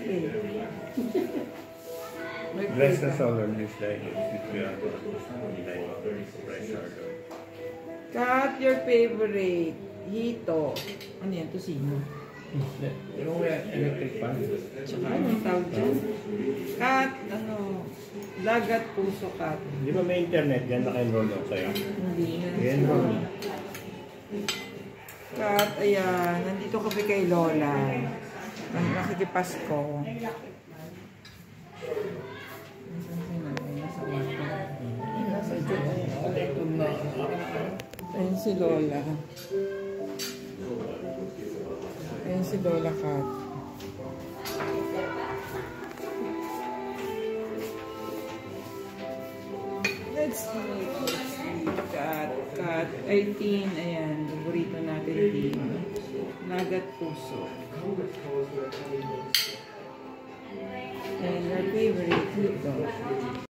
eh. Bless us all on this day, since we are like fresh order. Kat, your favorite. Hito. Ano yan? Tosino. Yung electric fan. Tsaka anong tawag dyan? Kat, ano, dagat puso kat. Di ba may internet? Yan naka-enroll ako sa'yo. Hindi na. I-enroll. Kat, ayan, nandito kami kay Lola. Nakikipasko. Nasaan si nanay? Nasa wato. Nasa dyan. Ayun si Lola. Ayun si Lola Kat. Let's see. Kat. 18. Ayan. Paborito natin din. Nagat puso. And our favorite dito.